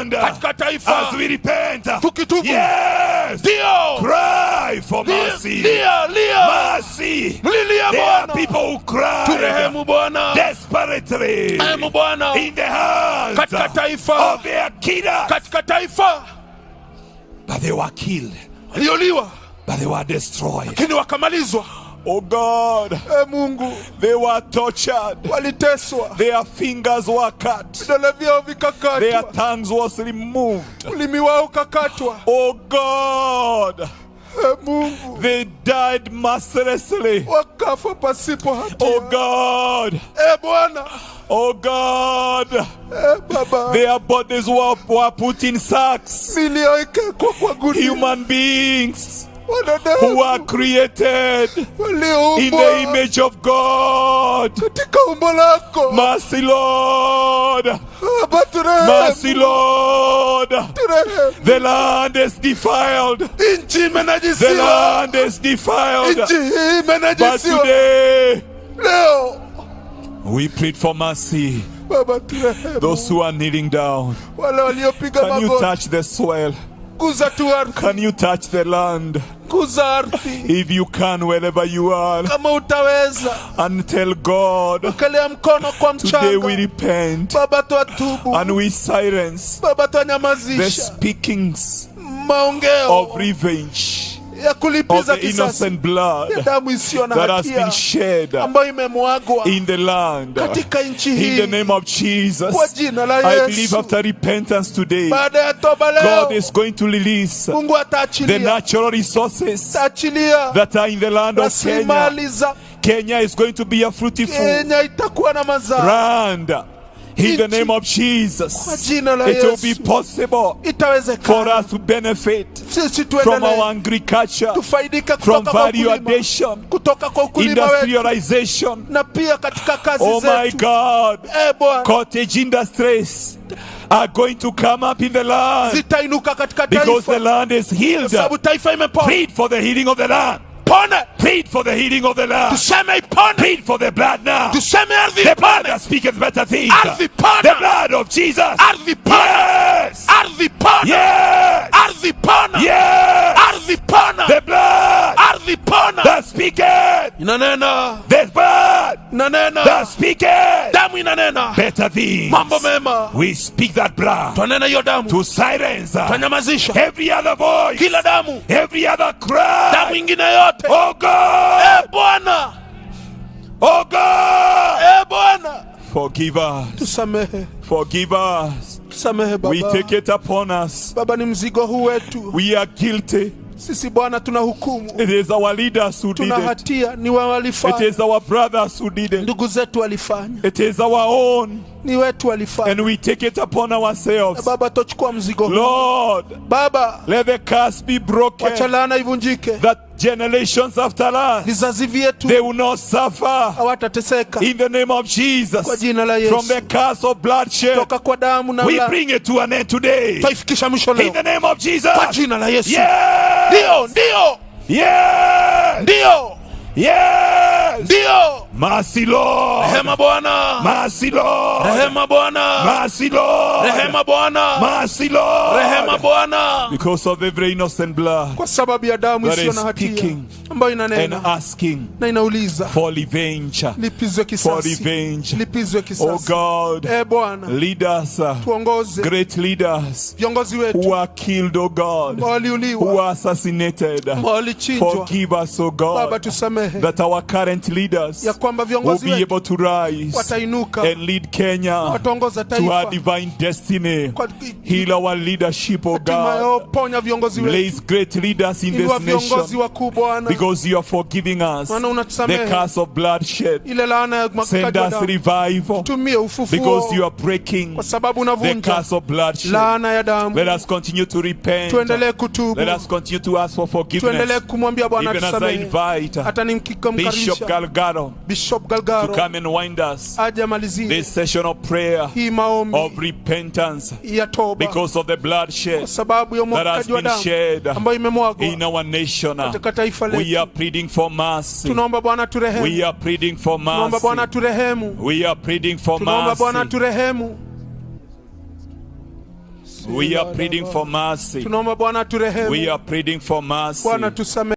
land, katika taifa, as we repent, tukitubu, yes, ndio, cry for mercy, mercy. mlilia There are Bwana, people who cry turehemu Bwana, desperately rehemu Bwana, in the hands katika taifa, of their killers, katika taifa, but they were killed, walioliwa, but they were destroyed. lakini wakamalizwa. Oh God, Mungu, they were tortured, waliteswa, their fingers were cut, vidole vyao their vikakatwa, tongues was removed. ulimi wao ukakatwa. Oh God, Mungu, they died mercilessly. wakafa pasipo hatia. Oh God, Bwana, oh God, Baba, their bodies were put in sacks. niliowekwa kwa gunia, Human beings who wanadamu are created in the walioumbwa image of God. katika umbo lako. Mercy, Lord. Baba, turehemu, Mercy, Lord. turehemu. The land is defiled. Nchi The imenajisiwa, land is defiled. nchi hii But imenajisiwa. today, Leo we plead for mercy. Baba, turehemu. Those who are kneeling down, Wale waliopiga can you magoti, touch the soil? guza tu ardhi, Can you touch the land? guza ardhi If you can, wherever you are, kama utaweza, and tell God, wekelea mkono kwa today we mchanga. repent Baba, twatubu, and we silence Baba, the twanyamazisha speakings maongeo of revenge, ya of kulipiza the kisasi innocent blood ya damu isiyo na that has hatia been shed ambayo imemwagwa in the land. katika nchi In the hii name of Jesus, kwa jina la I believe Yesu. after repentance today, Baada ya toba God leo, is going to release Mungu the ataachilia, natural resources ataachilia that are in the land of Kenya. rasilimali za Kenya is going to be a fruitful Kenya, itakuwa na mazao land. In the name of kwa Jesus, jina la it will be Yesu. possible for Itawezekana us to benefit sisi from tuendelee our agriculture, tufaidika from kutoka kwa value ukulima, addition, kutoka kwa ukulima wetu, industrialization. na pia katika kazi Oh my zetu. God, Bwana, cottage industries are going to come up in the land zitainuka katika because the taifa, land is healed. sababu taifa imepona. Plead for the healing of the land. Pone, Plead for the healing of the land. tuseme ipone, Plead for the blood now. tuseme ardhi The blood ipone, that speaketh better things. ardhi pona, The blood of Jesus. ardhi pona, Yes. ardhi pona, Yes. ardhi pona, Yes. ardhi pona, The blood ardhi pona, that speaketh. inanena, The blood inanena, that speaketh damu inanena better things. mambo mema. We speak that blood Twanena hiyo damu, to silence twanyamazisha every other voice, kila damu, every other damu cry. ingine yote. Oh God. Bwana, Oh God. Bwana, Forgive us. tusamehe, Forgive us. tusamehe We Baba. take it upon us. Baba, ni mzigo huu wetu We are guilty. sisi Bwana, tuna hukumu, It is our leaders who did tuna it. hatia, ni wao It walifanya, is our brothers who did it. ndugu zetu walifanya, It is our own. ni wetu walifanya. And we take it upon ourselves. Baba, tochukua mzigo huu Lord, Baba, let the curse be wacha broken, laana ivunjike, that generations after us, vizazi vyetu they will not suffer. hawatateseka In the name of kwa Jesus, jina la from the Yesu. curse of bloodshed, Toka kwa damu na we ulaana, bring it to an end today. twaifikisha mwisho In leo the name of Jesus. kwa jina la Yesu. Yes. Ndio, ndio, Yes. ndio, Yes. ndio. Mercy, Lord. Rehema Bwana, Mercy, Lord. rehema Bwana, Mercy, Lord. rehema Bwana, Mercy, Lord. rehema Bwana, Because of every innocent blood kwa sababu ya damu that isiyo is na hatia speaking ambayo and inanena asking na inauliza for revenge. lipizwe For kisasi, revenge. lipizwe Oh kisasi. God, Bwana, lead us, tuongoze great leaders viongozi who wetu are killed, oh God, who waliuliwa, are assassinated. walichinjwa. Forgive us, oh Baba, God, tusamehe that our current leaders ya kwamba will viongozi be wetu able to rise watainuka, and lead Kenya wataongoza to our taifa divine destiny. kwa Heal our leadership, oh hatimaye, God. ponya viongozi wetu, Place great leaders in inua this viongozi nation, wakuu Bwana, because you are forgiving us maana the unatusamehe curse of bloodshed. ile laana ya Send mwagikaji wa us damu. revival, Tumie ufufuo because you are breaking kwa sababu the unavunja curse of bloodshed. laana ya damu. Let us continue to repent. Tuendelee kutubu, Let us continue to ask for tuendelee forgiveness. kumwambia Bwana Even as I tusamehe. invite Hata Bishop nimkaribisha Galgaro Bishop to Galgaro come and wind us aje malizie this session of prayer hii maombi of repentance ya toba because of the bloodshed kwa sababu ya that has umwagikaji wa been damu shed ambayo imemwagwa in our nation. katika taifa We letu. are pleading for mercy. Tunaomba Bwana turehemu, We are pleading for tunaomba Bwana mercy. turehemu, We are pleading for tunaomba Bwana mercy. turehemu. We are pleading for mercy. Tunaomba Bwana turehemu. We are pleading for mercy. Bwana tusamehe.